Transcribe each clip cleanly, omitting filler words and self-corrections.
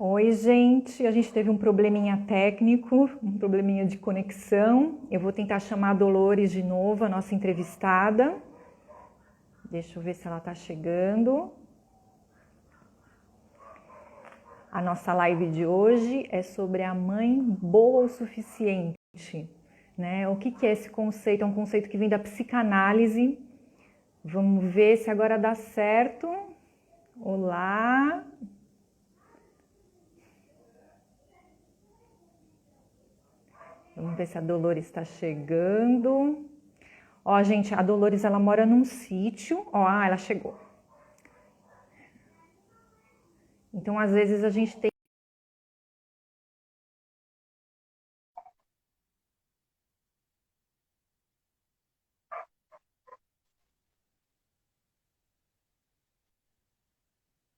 Oi, gente. A gente teve um probleminha técnico, um probleminha de conexão. Eu vou tentar chamar a Dolores de novo, a nossa entrevistada. Deixa eu ver se ela está chegando. A nossa live de hoje é sobre a mãe boa o suficiente, né? O que é esse conceito? É um conceito que vem da psicanálise. Vamos ver se agora dá certo. Olá. Vamos ver se a Dolores está chegando. Ó, gente, a Dolores, ela mora num sítio. Ó, ela chegou. Então, às vezes, a gente tem...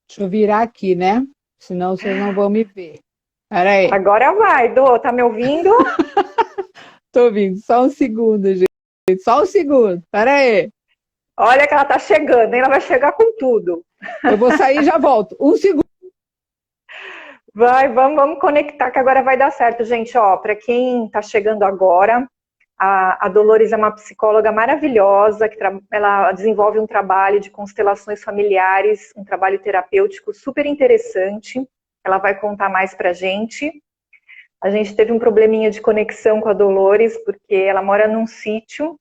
Deixa eu virar aqui, né? Senão vocês não vão me ver. Pera aí. Agora vai, Dô, tá me ouvindo? Tô ouvindo, só um segundo, gente. Só um segundo, pera aí. Olha que ela tá chegando, hein? Ela vai chegar com tudo. Eu vou sair e já volto. Um segundo. Vai, vamos conectar que agora vai dar certo, gente. Ó, para quem tá chegando agora, a Dolores é uma psicóloga maravilhosa, ela desenvolve um trabalho de constelações familiares, um trabalho terapêutico super interessante. Ela vai contar mais pra gente. A gente teve um probleminha de conexão com a Dolores, porque ela mora num sítio,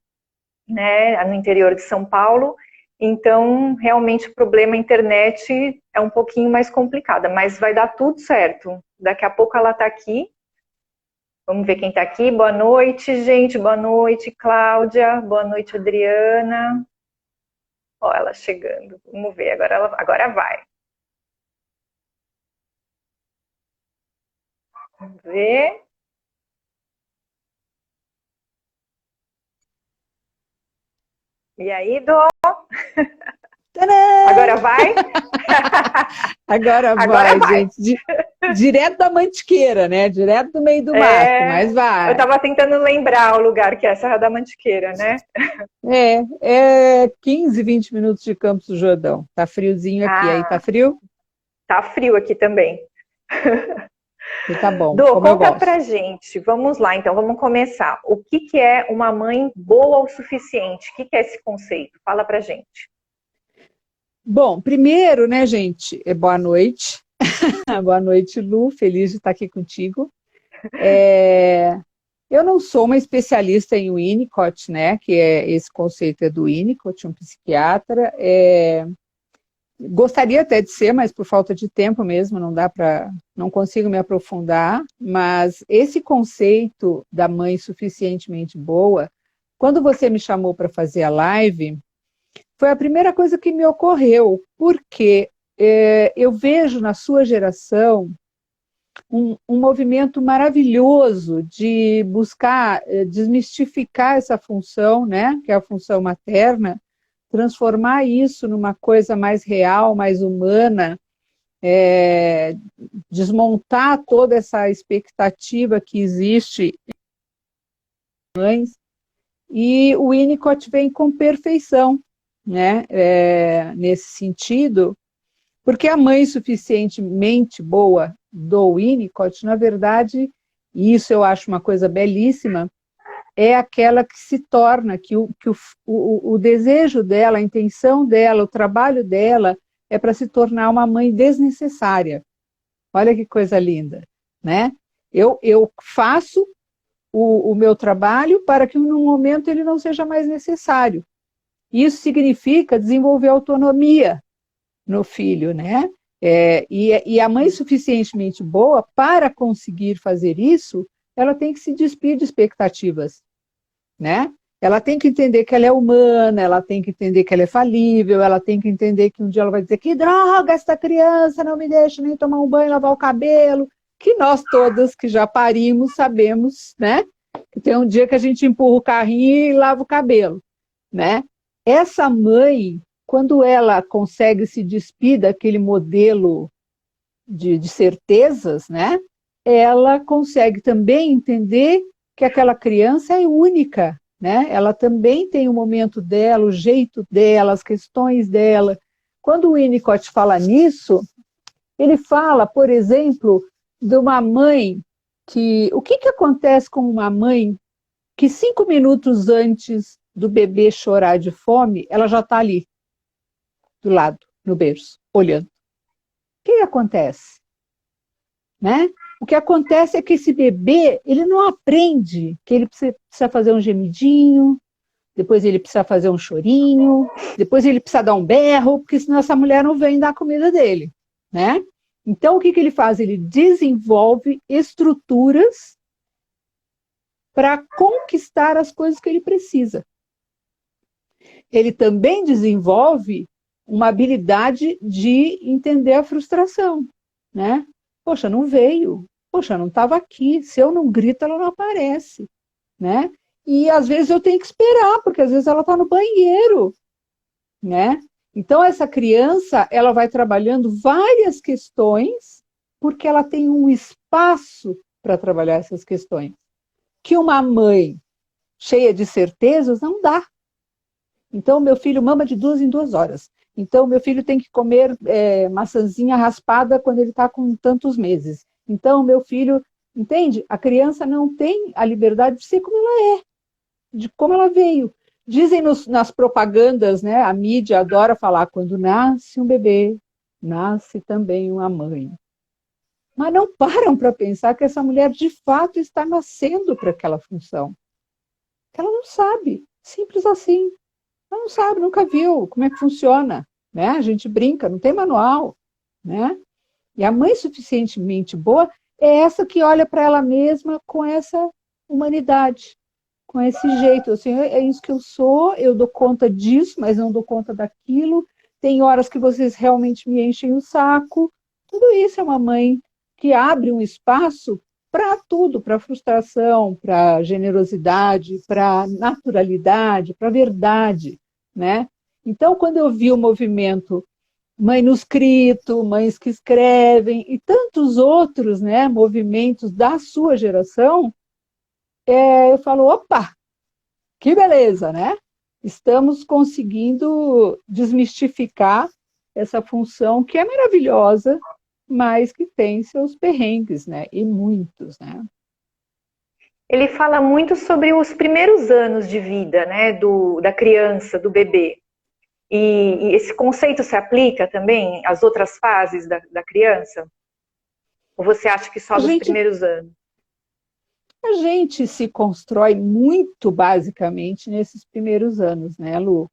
né, no interior de São Paulo, então realmente o problema internet é um pouquinho mais complicado, mas vai dar tudo certo. Daqui a pouco ela está aqui. Vamos ver quem está aqui. Boa noite, gente. Boa noite, Cláudia. Boa noite, Adriana. Ó, ela chegando. Vamos ver, agora vai. Vamos ver. E aí, Dó? Tadã! Agora vai? Agora Agora vai, vai. gente. Direto da Mantiqueira, né? Direto do meio do mato, mas Eu vai. estava tentando lembrar o lugar que é a Serra da Mantiqueira, né? É 15, 20 minutos de Campos do Jordão. Tá friozinho aqui. Aí tá Ah, frio? tá frio aqui também. E tá bom, Dô, como eu conta pra gosto. gente. Vamos lá, então, vamos começar. O que é uma mãe boa o suficiente? O que é esse conceito? Fala pra gente. Bom, primeiro, né, gente, boa noite. Boa noite, Lu. Feliz de estar aqui contigo. Eu não sou uma especialista em Winnicott, né? Que esse conceito é do Winnicott, um psiquiatra. Gostaria até de ser, mas por falta de tempo mesmo, não consigo me aprofundar. Mas esse conceito da mãe suficientemente boa, quando você me chamou para fazer a live, foi a primeira coisa que me ocorreu, porque eu vejo na sua geração um movimento maravilhoso de buscar desmistificar essa função, né, que é a função materna, transformar isso numa coisa mais real, mais humana, desmontar toda essa expectativa que existe em mães, e o Winnicott vem com perfeição, né, nesse sentido, porque a mãe suficientemente boa do Winnicott, na verdade, e isso eu acho uma coisa belíssima, é aquela que se torna, o desejo dela, a intenção dela, o trabalho dela é para se tornar uma mãe desnecessária. Olha que coisa linda, né? Eu faço o meu trabalho para que num momento ele não seja mais necessário. Isso significa desenvolver autonomia no filho, né? E a mãe suficientemente boa para conseguir fazer isso, ela tem que se despir de expectativas, né? Ela tem que entender que ela é humana, ela tem que entender que ela é falível, ela tem que entender que um dia ela vai dizer que droga, essa criança não me deixa nem tomar um banho, lavar o cabelo, que nós todas que já parimos sabemos, né? Que tem um dia que a gente empurra o carrinho e lava o cabelo, né? Essa mãe, quando ela consegue se despir daquele modelo de certezas, né? Ela consegue também entender que aquela criança é única, né? Ela também tem o momento dela, o jeito dela, as questões dela. Quando o Winnicott fala nisso, Ele fala, por exemplo, de uma mãe o que acontece com uma mãe que 5 minutos antes do bebê chorar de fome, ela já está ali, do lado, no berço, olhando. O que acontece? Né? O que acontece é que esse bebê, ele não aprende que ele precisa fazer um gemidinho, depois ele precisa fazer um chorinho, depois ele precisa dar um berro, porque senão essa mulher não vem dar a comida dele, né? Então, o que ele faz? Ele desenvolve estruturas para conquistar as coisas que ele precisa. Ele também desenvolve uma habilidade de entender a frustração, né? Poxa, não veio. Poxa, não estava aqui. Se eu não grito, ela não aparece, né? E às vezes eu tenho que esperar, porque às vezes ela está no banheiro, né? Então essa criança, ela vai trabalhando várias questões, porque ela tem um espaço para trabalhar essas questões. Que uma mãe cheia de certezas não dá. Então meu filho mama de 2 em 2 horas. Então meu filho tem que comer maçãzinha raspada quando ele está com tantos meses. Então meu filho, entende? A criança não tem a liberdade de ser como ela é, de como ela veio. Dizem nas propagandas, né, a mídia adora falar, quando nasce um bebê, nasce também uma mãe. Mas não param para pensar que essa mulher de fato está nascendo para aquela função. Ela não sabe, simples assim. Ela não sabe, nunca viu como é que funciona. Né? A gente brinca, não tem manual. Né? E a mãe suficientemente boa é essa que olha para ela mesma com essa humanidade, com esse jeito. Assim, é isso que eu sou, eu dou conta disso, mas não dou conta daquilo. Tem horas que vocês realmente me enchem o saco. Tudo isso é uma mãe que abre um espaço para tudo, para frustração, para generosidade, para naturalidade, para verdade, né? Então, quando eu vi o movimento Mãe no Escrito, Mães que Escrevem e tantos outros, né, movimentos da sua geração, eu falo, opa, que beleza, né? Estamos conseguindo desmistificar essa função que é maravilhosa, mas que tem seus perrengues, né? E muitos, né? Ele fala muito sobre os primeiros anos de vida, né, da criança, do bebê. E esse conceito se aplica também às outras fases da criança? Ou você acha que só dos primeiros anos? A gente se constrói muito basicamente nesses primeiros anos, né, Lu?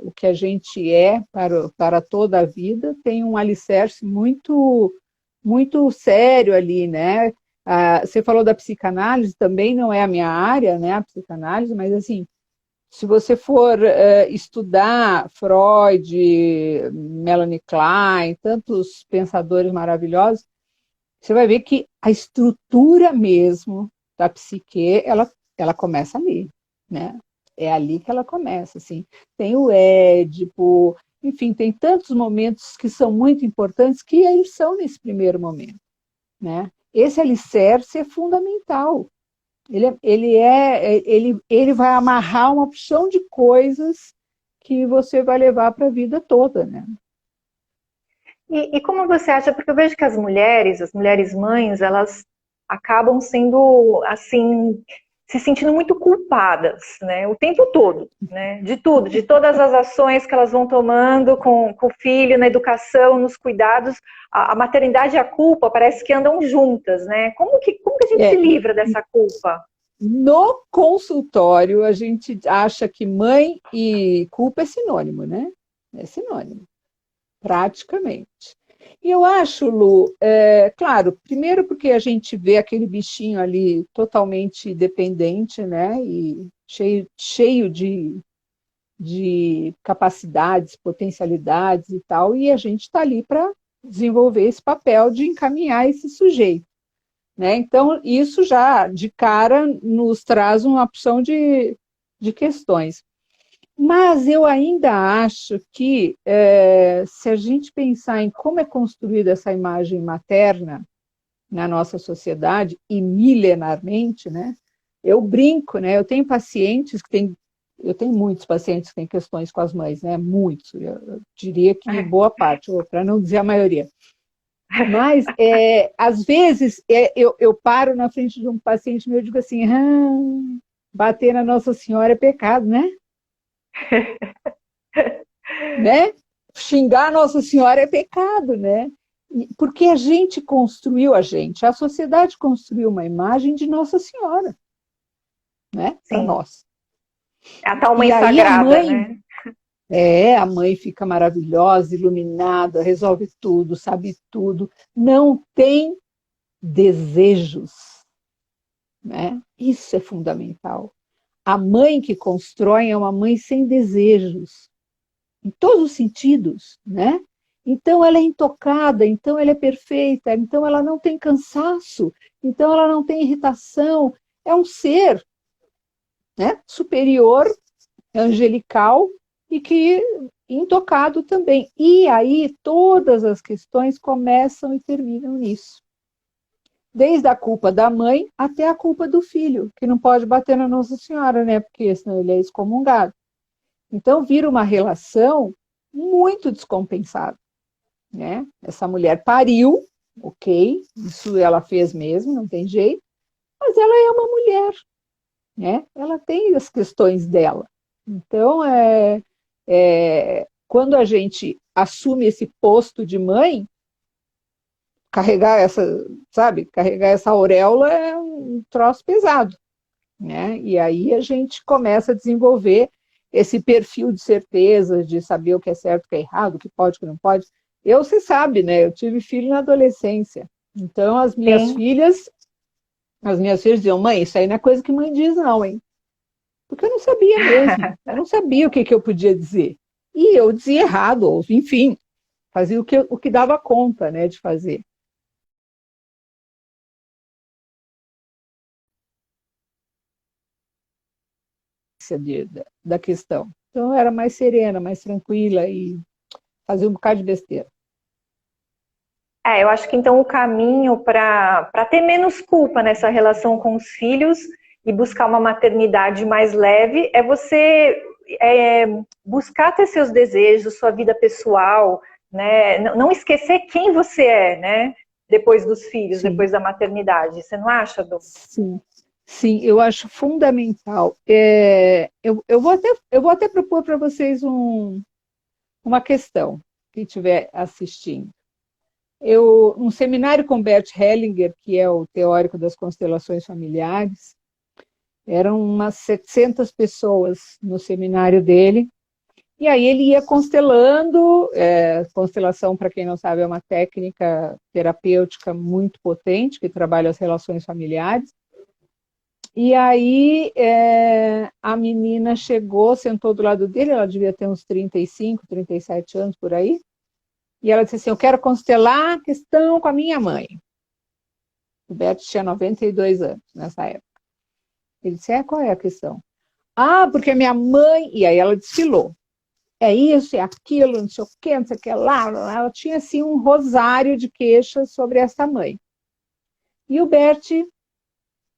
O que a gente é para toda a vida tem um alicerce muito, muito sério ali, né? Você falou da psicanálise, também não é a minha área, né, a psicanálise, mas assim, se você for estudar Freud, Melanie Klein, tantos pensadores maravilhosos, você vai ver que a estrutura mesmo da psique, ela começa ali, né? É ali que ela começa, assim. Tem o Édipo, enfim, tem tantos momentos que são muito importantes que eles são nesse primeiro momento, né? Esse alicerce é fundamental. Ele vai amarrar uma opção de coisas que você vai levar para a vida toda, né? E como você acha, porque eu vejo que as mulheres mães, elas acabam sendo, assim, se sentindo muito culpadas, né, o tempo todo, né, de tudo, de todas as ações que elas vão tomando com o filho, na educação, nos cuidados, a maternidade e a culpa parece que andam juntas, né, como que a gente se livra dessa culpa? No consultório, a gente acha que mãe e culpa é sinônimo, né? É sinônimo. Praticamente. E eu acho, Lu, claro, primeiro porque a gente vê aquele bichinho ali totalmente dependente, né, e cheio de capacidades, potencialidades e tal, e a gente está ali para desenvolver esse papel de encaminhar esse sujeito, né? Então, isso já, de cara, nos traz uma opção de questões. Mas eu ainda acho que, se a gente pensar em como é construída essa imagem materna na nossa sociedade, e milenarmente, né, eu brinco, né, eu tenho muitos pacientes que têm questões com as mães, né, muitos, eu diria que boa parte, para não dizer a maioria. Mas, às vezes, eu paro na frente de um paciente meu e digo assim, bater na Nossa Senhora é pecado, né? Né? Xingar a Nossa Senhora é pecado, né? Porque a gente construiu a sociedade construiu uma imagem de Nossa Senhora, né? Para Sim. nós. A tal E mãe aí sagrada, né? a mãe fica maravilhosa, iluminada, resolve tudo, sabe tudo, não tem desejos, né? Isso é fundamental. A mãe que constrói é uma mãe sem desejos, em todos os sentidos, né? Então ela é intocada, então ela é perfeita, então ela não tem cansaço, então ela não tem irritação. É um ser, né, superior, angelical e que intocado também. E aí todas as questões começam e terminam nisso. Desde a culpa da mãe até a culpa do filho, que não pode bater na Nossa Senhora, né? Porque senão ele é excomungado. Então vira uma relação muito descompensada, né? Essa mulher pariu, ok, isso ela fez mesmo, não tem jeito, mas ela é uma mulher, né? Ela tem as questões dela. Então, quando a gente assume esse posto de mãe, carregar essa, sabe, carregar essa auréola é um troço pesado, né? E aí a gente começa a desenvolver esse perfil de certeza, de saber o que é certo, o que é errado, o que pode, o que não pode. Você sabe, né? Eu tive filho na adolescência. Então, Sim. as minhas filhas diziam, mãe, isso aí não é coisa que mãe diz, não, hein? Porque eu não sabia mesmo. Eu não sabia o que eu podia dizer. E eu dizia errado, ou, enfim, fazia o que dava conta, né, de fazer. Da questão. Então, eu era mais serena, mais tranquila e fazia um bocado de besteira. Eu acho que então o caminho para ter menos culpa nessa relação com os filhos e buscar uma maternidade mais leve é você buscar ter seus desejos, sua vida pessoal, né? Não esquecer quem você é, né? Depois dos filhos, Sim, depois da maternidade. Você não acha, Dom? sim. Sim, eu acho fundamental. Eu vou até propor para vocês uma questão, quem estiver assistindo. Um seminário com Bert Hellinger, que é o teórico das constelações familiares, eram umas 700 pessoas no seminário dele, e aí ele ia constelando. Constelação, para quem não sabe, é uma técnica terapêutica muito potente, que trabalha as relações familiares. E aí a menina chegou, sentou do lado dele, ela devia ter uns 35, 37 anos por aí, e ela disse assim, eu quero constelar a questão com a minha mãe. O Beto tinha 92 anos nessa época. Ele disse, qual é a questão? Porque a minha mãe... E aí ela desfilou. É isso, é aquilo, não sei o quê, não sei o que lá. Ela tinha, assim, um rosário de queixas sobre essa mãe. E o Bert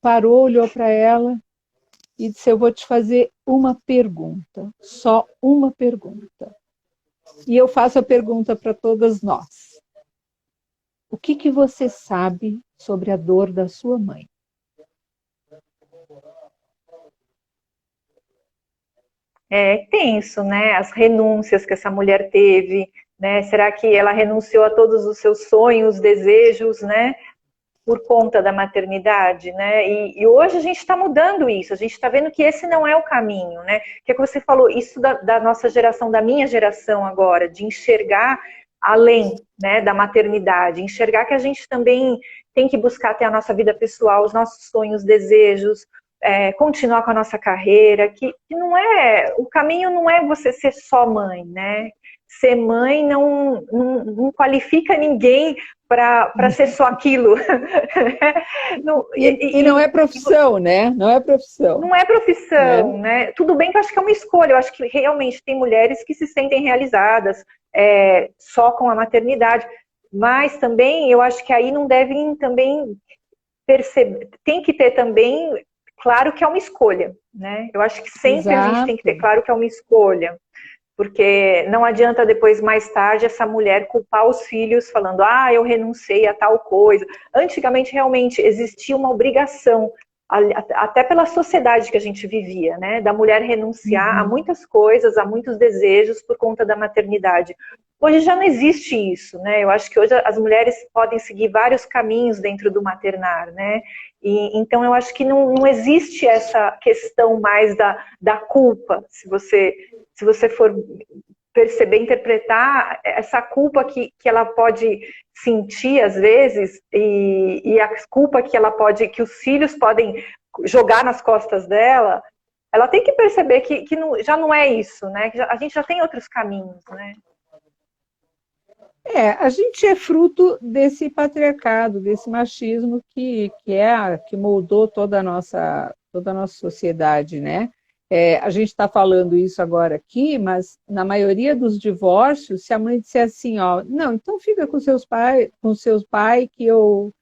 parou, olhou para ela e disse, eu vou te fazer uma pergunta, só uma pergunta. E eu faço a pergunta para todas nós. O que você sabe sobre a dor da sua mãe? É tenso, né? As renúncias que essa mulher teve, né? Será que ela renunciou a todos os seus sonhos, desejos, né? Por conta da maternidade, né? E hoje a gente está mudando isso, a gente está vendo que esse não é o caminho, né? Que é que você falou, isso da nossa geração, da minha geração agora, de enxergar além, né, da maternidade, enxergar que a gente também tem que buscar ter a nossa vida pessoal, os nossos sonhos, desejos, continuar com a nossa carreira, que não é, o caminho não é você ser só mãe, né? Ser mãe não qualifica ninguém para ser só aquilo. E não é profissão, né? Não é profissão. Não é Né? profissão, né? Tudo bem que eu acho que é uma escolha. Eu acho que realmente tem mulheres que se sentem realizadas só com a maternidade. Mas também eu acho que aí não devem também perceber. Tem que ter também claro que é uma escolha, né? Eu acho que sempre a gente tem que ter Exato. claro que é uma escolha. Porque não adianta depois, mais tarde, essa mulher culpar os filhos falando, eu renunciei a tal coisa. Antigamente, realmente, existia uma obrigação, até pela sociedade que a gente vivia, né? Da mulher renunciar a muitas coisas, a muitos desejos por conta da maternidade. Hoje já não existe isso, né? Eu acho que hoje as mulheres podem seguir vários caminhos dentro do maternar, né? Então eu acho que não existe essa questão mais da culpa, se você for perceber, interpretar essa culpa que ela pode sentir às vezes e a culpa que os filhos podem jogar nas costas dela, ela tem que perceber que já não é isso, né? Que a gente já tem outros caminhos, né? A gente é fruto desse patriarcado, desse machismo que moldou toda a nossa sociedade, né? A gente está falando isso agora aqui, mas na maioria dos divórcios, se a mãe disser assim, não, então fica com seus pais que eu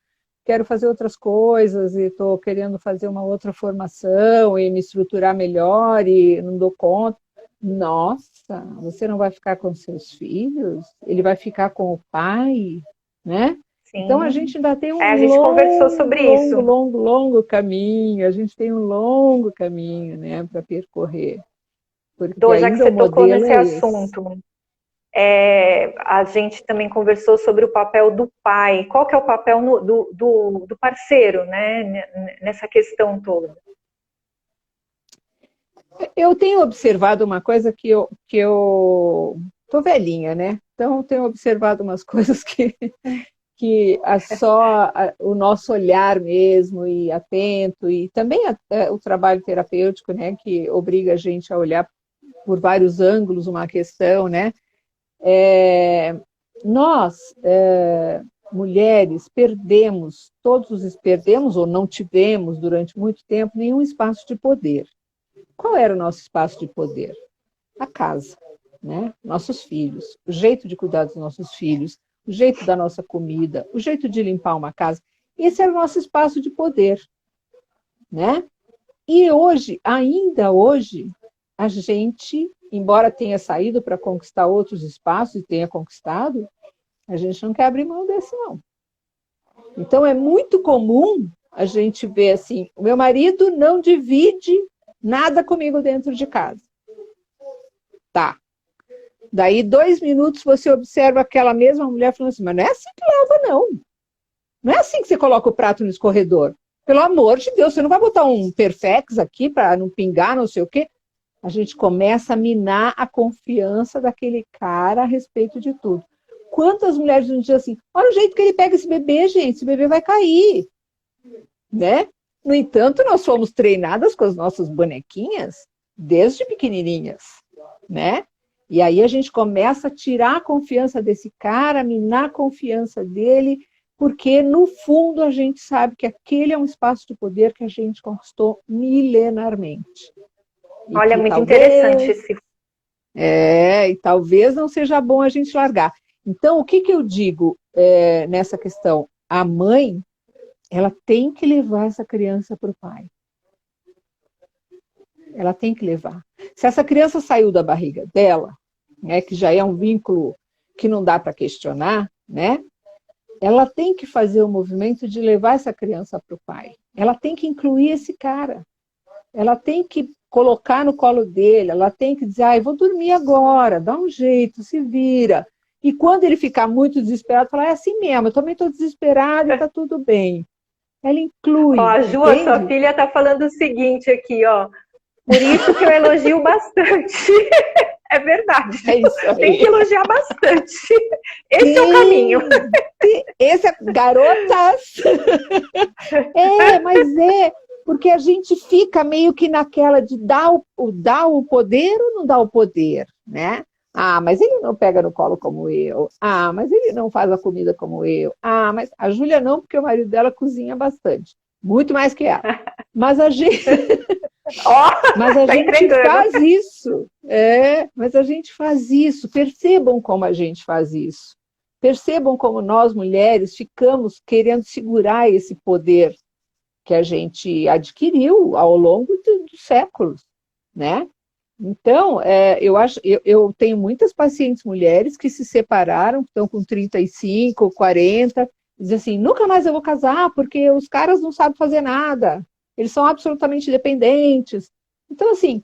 quero fazer outras coisas e estou querendo fazer uma outra formação e me estruturar melhor e não dou conta. Nossa, você não vai ficar com seus filhos? Ele vai ficar com o pai, né? Sim. Então a gente ainda tem a gente conversou sobre isso. longo caminho. A gente tem um longo caminho, né, para percorrer. Porque já que você tocou nesse assunto, a gente também conversou sobre o papel do pai. Qual que é o papel do parceiro, né, nessa questão toda? Eu tenho observado uma coisa que eu tô velhinha, né? Então eu tenho observado umas coisas que só o nosso olhar mesmo e atento, e também o trabalho terapêutico, né, que obriga a gente a olhar por vários ângulos uma questão, né? Nós, mulheres, perdemos ou não tivemos durante muito tempo nenhum espaço de poder. Qual era o nosso espaço de poder? A casa, né? Nossos filhos, o jeito de cuidar dos nossos filhos, o jeito da nossa comida, o jeito de limpar uma casa. Esse era o nosso espaço de poder, né? E hoje, ainda hoje, a gente, embora tenha saído para conquistar outros espaços e tenha conquistado, a gente não quer abrir mão desse, não. Então, é muito comum a gente ver assim, o meu marido não divide nada comigo dentro de casa. Tá. Daí, 2 minutos, você observa aquela mesma mulher falando assim, mas não é assim que lava, não. Não é assim que você coloca o prato no escorredor. Pelo amor de Deus, você não vai botar um Perfex aqui para não pingar, não sei o quê. A gente começa a minar a confiança daquele cara a respeito de tudo. Quantas mulheres nos dizem assim, olha o jeito que ele pega esse bebê, gente, esse bebê vai cair. Né? No entanto, nós fomos treinadas com as nossas bonequinhas desde pequenininhas, né? E aí a gente começa a tirar a confiança desse cara, minar a confiança dele, porque no fundo a gente sabe que aquele é um espaço de poder que a gente conquistou milenarmente. Olha, muito interessante esse. E talvez não seja bom a gente largar. Então, o que eu digo nessa questão? A mãe, ela tem que levar essa criança para o pai. Ela tem que levar. Se essa criança saiu da barriga dela, né, que já é um vínculo que não dá para questionar, né, ela tem que fazer o movimento de levar essa criança para o pai. Ela tem que incluir esse cara. Ela tem que colocar no colo dele, ela tem que dizer, eu vou dormir agora, dá um jeito, se vira. E quando ele ficar muito desesperado, falar, é assim mesmo, eu também estou desesperada e está tudo bem. Ela inclui. A Ju, a sua filha, está falando o seguinte aqui, ó. Por isso que eu elogio bastante. É verdade. É isso aí. Tem que elogiar bastante. Esse é o caminho. Esse é garotas. Mas porque a gente fica meio que naquela de dar o poder ou não dar o poder, né? Mas ele não pega no colo como eu. Mas ele não faz a comida como eu. Mas a Júlia não, porque o marido dela cozinha bastante. Muito mais que ela. Mas a gente... mas a gente faz isso. Mas a gente faz isso. Percebam como a gente faz isso. Percebam como nós, mulheres, ficamos querendo segurar esse poder que a gente adquiriu ao longo dos séculos, né? Então, eu tenho muitas pacientes mulheres que se separaram, estão com 35, 40, dizem assim, nunca mais eu vou casar porque os caras não sabem fazer nada, eles são absolutamente dependentes. Então, assim,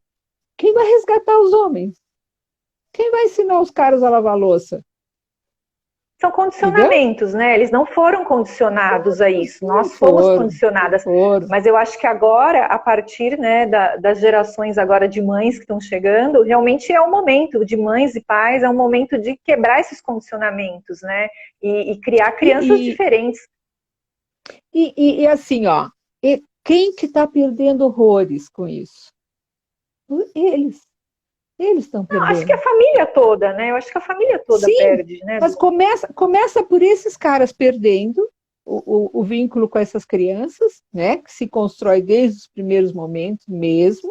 quem vai resgatar os homens? Quem vai ensinar os caras a lavar a louça? São Entendeu? condicionamentos, né? Eles não foram condicionados a isso, nós fomos Foram, condicionadas. foram. Mas eu acho que agora, a partir, né, das gerações agora de mães que estão chegando, realmente é o momento de mães e pais, é o momento de quebrar esses condicionamentos, né? E criar crianças E, diferentes. e assim, ó, quem que está perdendo horrores com isso? Eles. Eles estão Não, acho que a perdendo. família toda, né? Eu acho que a família toda Sim, perde, né? mas começa por esses caras perdendo o vínculo com essas crianças, né? Que se constrói desde os primeiros momentos mesmo.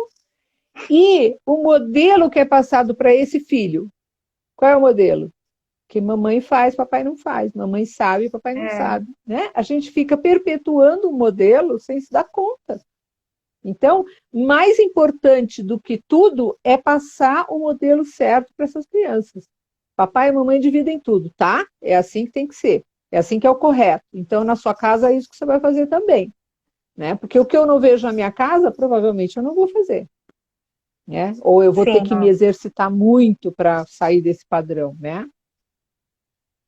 E o modelo que é passado para esse filho. Qual é o modelo? Que mamãe faz, papai não faz. Mamãe sabe, papai não É, sabe. Né? A gente fica perpetuando um modelo sem se dar conta. Então, mais importante do que tudo é passar o modelo certo para essas crianças. Papai e mamãe dividem tudo, tá? É assim que tem que ser. É assim que é o correto. Então, na sua casa, é isso que você vai fazer também. Né? Porque o que eu não vejo na minha casa, provavelmente eu não vou fazer. Né? Ou eu vou ter sim, que me exercitar muito para sair desse padrão. Né?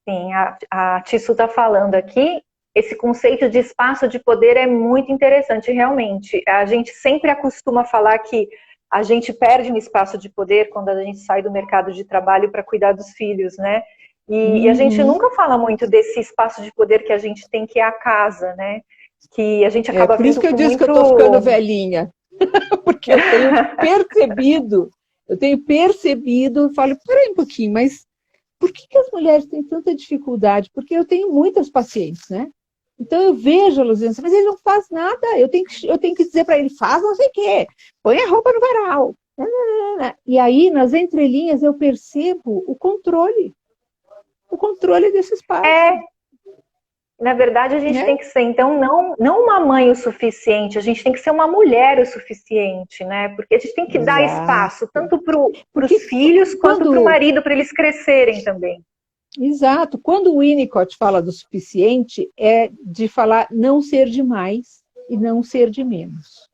sim, a Tissu está falando aqui, esse conceito de espaço de poder é muito interessante, realmente. A gente sempre acostuma falar que a gente perde um espaço de poder quando a gente sai do mercado de trabalho para cuidar dos filhos, né? E a gente Uhum. nunca fala muito desse espaço de poder que a gente tem, que é a casa, né? Que a gente É acaba por isso vendo que eu com disse que eu muito. estou ficando velhinha. Porque eu tenho percebido, eu falo, peraí um pouquinho, mas por que as mulheres têm tanta dificuldade? Porque eu tenho muitas pacientes, né? Então eu vejo elas dizendo assim, mas ele não faz nada, eu tenho que dizer para ele, faz não sei o quê, põe a roupa no varal. E aí, nas entrelinhas, eu percebo o controle desse espaço. É, na verdade, a gente Né? tem que ser, então, não uma mãe o suficiente, a gente tem que ser uma mulher o suficiente, né? Porque a gente tem que dar espaço, Exato. tanto para os Porque filhos quanto para o quando marido, para eles crescerem também. Exato. Quando o Winnicott fala do suficiente, é de falar não ser de mais e não ser de menos.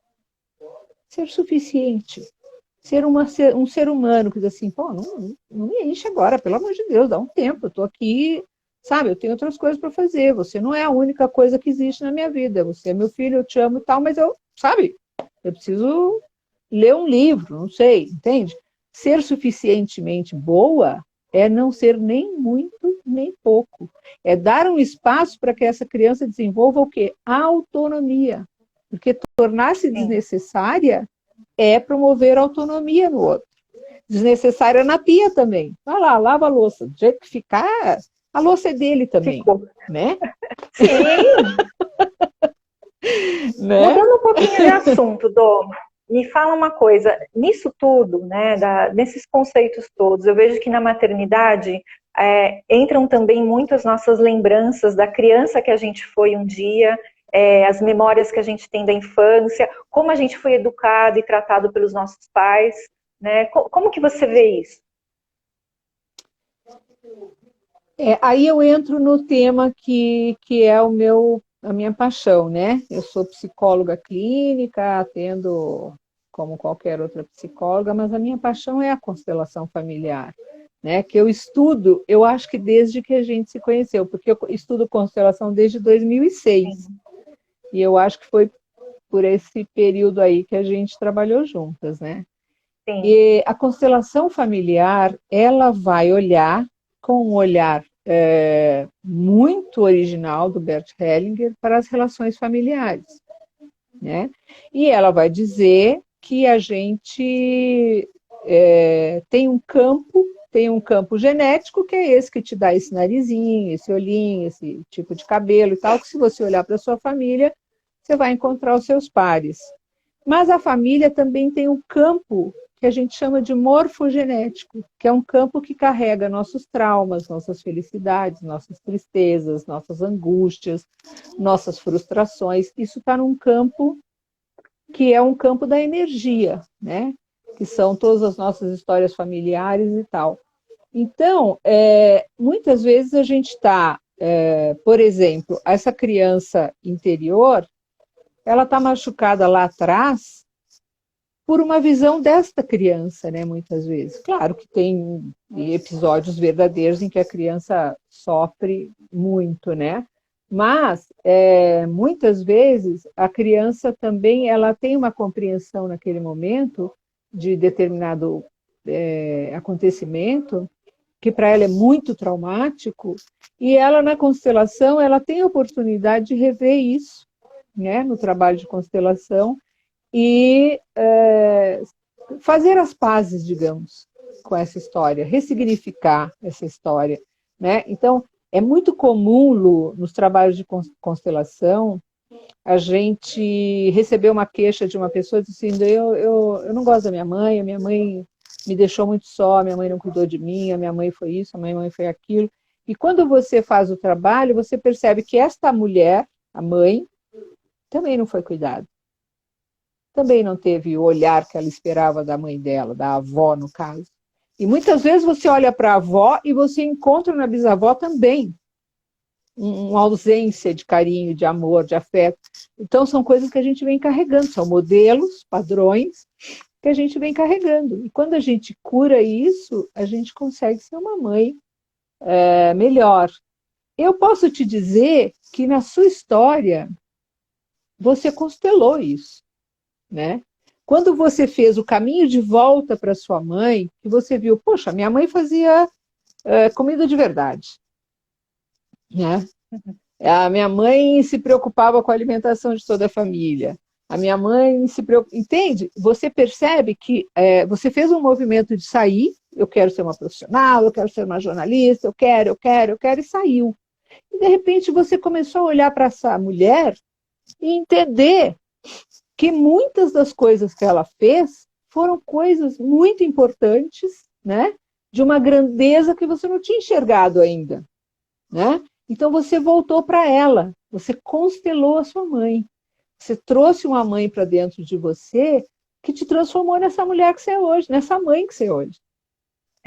Ser suficiente. Um ser humano que diz assim, pô, não me enche agora, pelo amor de Deus, dá um tempo, eu estou aqui, sabe, eu tenho outras coisas para fazer, você não é a única coisa que existe na minha vida, você é meu filho, eu te amo e tal, mas sabe, eu preciso ler um livro, não sei, entende? Ser suficientemente boa é não ser nem muito, nem pouco. É dar um espaço para que essa criança desenvolva o quê? A autonomia. Porque tornar-se Sim. desnecessária é promover autonomia no outro. Desnecessária na pia também. Vai lá, lava a louça. Do jeito que ficar, a louça é dele também. Ficou. Né? Sim. Né? Mudando um pouquinho de assunto, Dom, me fala uma coisa, nisso tudo, né, nesses conceitos todos, eu vejo que na maternidade entram também muitas nossas lembranças da criança que a gente foi um dia, as memórias que a gente tem da infância, como a gente foi educado e tratado pelos nossos pais, né? Como que você vê isso? Aí eu entro no tema que é a minha paixão, né? Eu sou psicóloga clínica, atendo como qualquer outra psicóloga, mas a minha paixão é a constelação familiar, né? Que eu estudo, eu acho que desde que a gente se conheceu, porque eu estudo constelação desde 2006. Sim, E eu acho que foi por esse período aí que a gente trabalhou juntas, né? sim, E a constelação familiar, ela vai olhar com um olhar muito original do Bert Hellinger para as relações familiares, né? E ela vai dizer que a gente tem um campo genético que é esse que te dá esse narizinho, esse olhinho, esse tipo de cabelo e tal, que se você olhar para a sua família, você vai encontrar os seus pares. Mas a família também tem um campo que a gente chama de morfogenético, que é um campo que carrega nossos traumas, nossas felicidades, nossas tristezas, nossas angústias, nossas frustrações. Isso está num campo que é um campo da energia, né? que são todas as nossas histórias familiares e tal. Então, muitas vezes a gente está, por exemplo, essa criança interior, ela está machucada lá atrás por uma visão desta criança, né, muitas vezes. Claro que tem episódios verdadeiros em que a criança sofre muito, né? Mas, muitas vezes, a criança também ela tem uma compreensão naquele momento de determinado acontecimento que para ela é muito traumático, e ela, na constelação, ela tem a oportunidade de rever isso, né, no trabalho de constelação, e fazer as pazes, digamos, com essa história, ressignificar essa história, né? Então, é muito comum, Lu, nos trabalhos de constelação, a gente receber uma queixa de uma pessoa dizendo eu não gosto da minha mãe, a minha mãe me deixou muito só, a minha mãe não cuidou de mim, a minha mãe foi isso, a minha mãe foi aquilo. E quando você faz o trabalho, você percebe que esta mulher, a mãe, também não foi cuidada. Também não teve o olhar que ela esperava da mãe dela, da avó, no caso. E muitas vezes você olha para a avó e você encontra na bisavó também uma ausência de carinho, de amor, de afeto. Então, são coisas que a gente vem carregando, são modelos, padrões que a gente vem carregando. E quando a gente cura isso, a gente consegue ser uma mãe melhor. Eu posso te dizer que na sua história você constelou isso, né? Quando você fez o caminho de volta para sua mãe, que você viu, poxa, minha mãe fazia comida de verdade, né? A minha mãe se preocupava com a alimentação de toda a família. A minha mãe se preocupa... Entende? Você percebe que você fez um movimento de sair, eu quero ser uma profissional, eu quero ser uma jornalista, eu quero, e saiu. E, de repente, você começou a olhar para essa mulher e entender que muitas das coisas que ela fez foram coisas muito importantes, né? De uma grandeza que você não tinha enxergado ainda, né? Então você voltou para ela, você constelou a sua mãe, você trouxe uma mãe para dentro de você que te transformou nessa mulher que você é hoje, nessa mãe que você é hoje.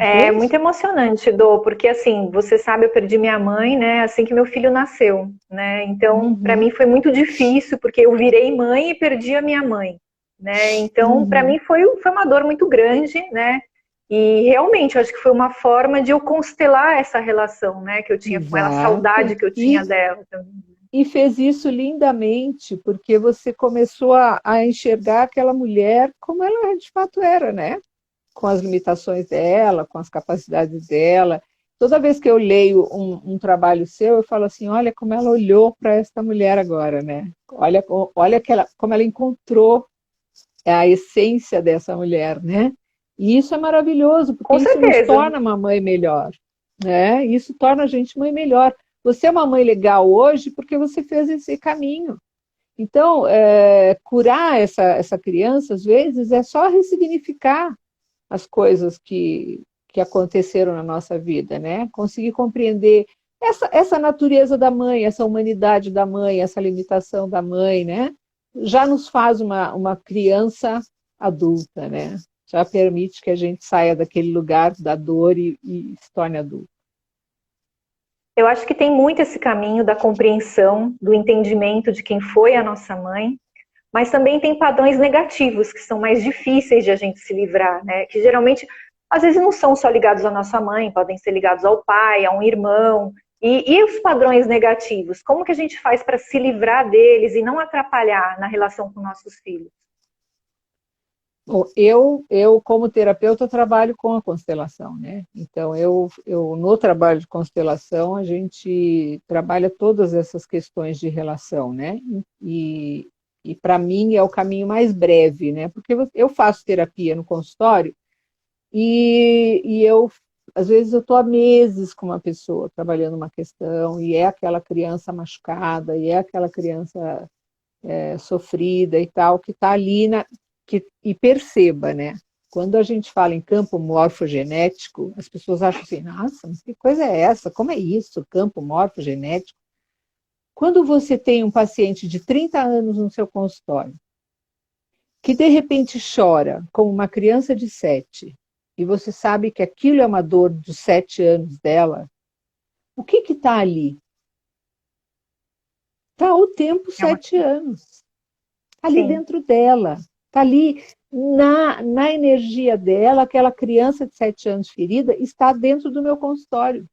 É muito emocionante, Dô, porque assim, você sabe, eu perdi minha mãe, né, assim que meu filho nasceu, né? Então, para mim foi muito difícil, porque eu virei mãe e perdi a minha mãe, né? Então, para mim foi uma dor muito grande, né? E realmente, eu acho que foi uma forma de eu constelar essa relação, né, que eu tinha com ela, a saudade que eu tinha dela também. E fez isso lindamente, porque você começou a enxergar aquela mulher como ela de fato era, né? Com as limitações dela, com as capacidades dela. Toda vez que eu leio um trabalho seu, eu falo assim, olha como ela olhou para esta mulher agora, né? Olha como ela encontrou a essência dessa mulher, né? E isso é maravilhoso, porque Com isso nos certeza. torna uma mãe melhor, né? Isso torna a gente mãe melhor. Você é uma mãe legal hoje porque você fez esse caminho. Então, curar essa criança, às vezes, é só ressignificar as coisas que aconteceram na nossa vida, né? Conseguir compreender essa natureza da mãe, essa humanidade da mãe, essa limitação da mãe, né? Já nos faz uma criança adulta, né? Já permite que a gente saia daquele lugar da dor e se torne adulto. Eu acho que tem muito esse caminho da compreensão, do entendimento de quem foi a nossa mãe, mas também tem padrões negativos que são mais difíceis de a gente se livrar, né? Que geralmente, às vezes, não são só ligados à nossa mãe, podem ser ligados ao pai, a um irmão. E os padrões negativos? Como que a gente faz para se livrar deles e não atrapalhar na relação com nossos filhos? Bom, eu, como terapeuta, trabalho com a constelação, né? Então, no trabalho de constelação, a gente trabalha todas essas questões de relação, né? E para mim, é o caminho mais breve, né? Porque eu faço terapia no consultório e às vezes, eu estou há meses com uma pessoa trabalhando uma questão e é aquela criança machucada, e é aquela criança sofrida e tal, que está ali e perceba, né? Quando a gente fala em campo morfogenético, as pessoas acham assim, nossa, mas que coisa é essa? Como é isso, campo morfogenético? Quando você tem um paciente de 30 anos no seu consultório que de repente chora como uma criança de 7, e você sabe que aquilo é uma dor dos 7 anos dela, o que está ali? Está o tempo É uma... 7 anos. Está ali Sim. dentro dela. Está ali na energia dela, aquela criança de 7 anos ferida está dentro do meu consultório.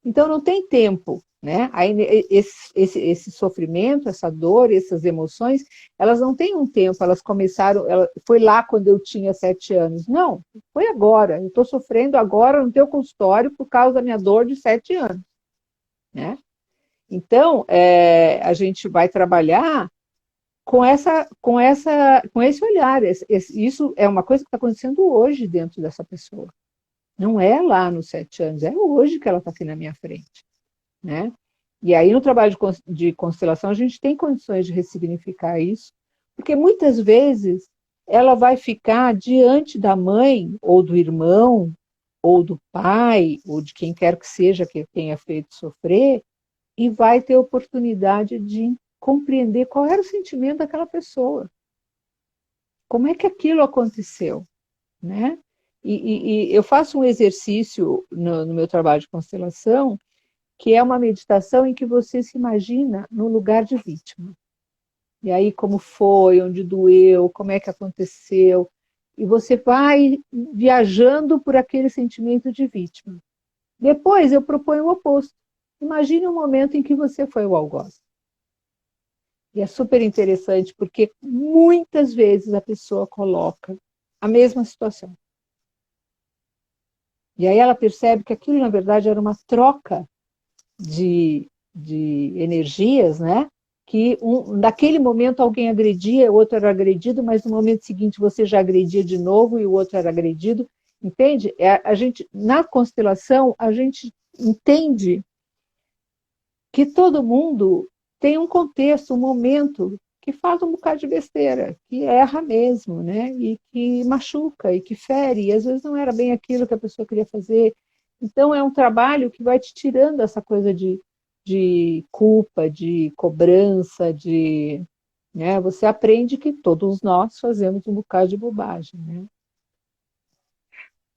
Então não tem tempo, né? Aí, esse sofrimento, essa dor, essas emoções, elas não têm um tempo, elas começaram, foi lá quando eu tinha 7 anos. Não, foi agora. Eu estou sofrendo agora no teu consultório por causa da minha dor de 7 anos, né? Então, a gente vai trabalhar com esse olhar. Isso é uma coisa que está acontecendo hoje dentro dessa pessoa. Não é lá nos 7 anos, é hoje que ela está aqui na minha frente, né? E aí, no trabalho de constelação, a gente tem condições de ressignificar isso, porque muitas vezes ela vai ficar diante da mãe, ou do irmão, ou do pai, ou de quem quer que seja que tenha feito sofrer, e vai ter oportunidade de compreender qual era o sentimento daquela pessoa. Como é que aquilo aconteceu, né? E eu faço um exercício no meu trabalho de constelação, que é uma meditação em que você se imagina no lugar de vítima. E aí, como foi, onde doeu, como é que aconteceu. E você vai viajando por aquele sentimento de vítima. Depois, eu proponho o oposto. Imagine um momento em que você foi o algoz. E é super interessante, porque muitas vezes a pessoa coloca a mesma situação. E aí ela percebe que aquilo, na verdade, era uma troca de energias, né? Que naquele momento alguém agredia, o outro era agredido, mas no momento seguinte você já agredia de novo e o outro era agredido. Entende? A gente, na constelação, a gente entende que todo mundo tem um contexto, um momento que faz um bocado de besteira, que erra mesmo, né? E que machuca, e que fere, e às vezes não era bem aquilo que a pessoa queria fazer. Então é um trabalho que vai te tirando essa coisa de culpa, de cobrança, né? Você aprende que todos nós fazemos um bocado de bobagem, né?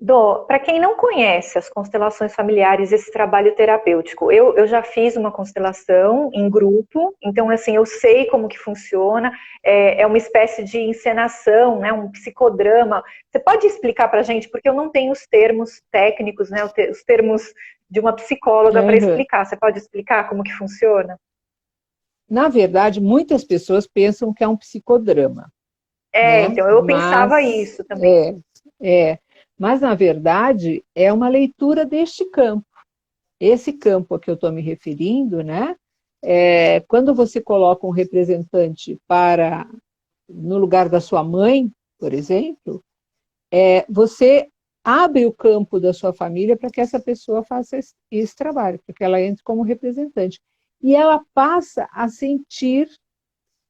Dô, para quem não conhece as constelações familiares, esse trabalho terapêutico, eu já fiz uma constelação em grupo, então assim, eu sei como que funciona, é uma espécie de encenação, né, um psicodrama. Você pode explicar para a gente, porque eu não tenho os termos técnicos, né, os termos de uma psicóloga para explicar. Você pode explicar como que funciona? Na verdade, muitas pessoas pensam que é um psicodrama, né? Então, eu pensava isso também. Mas, na verdade, é uma leitura deste campo. Esse campo a que eu estou me referindo, né? Quando você coloca um representante no lugar da sua mãe, por exemplo, você abre o campo da sua família para que essa pessoa faça esse trabalho, para que ela entre como representante. E ela passa a sentir.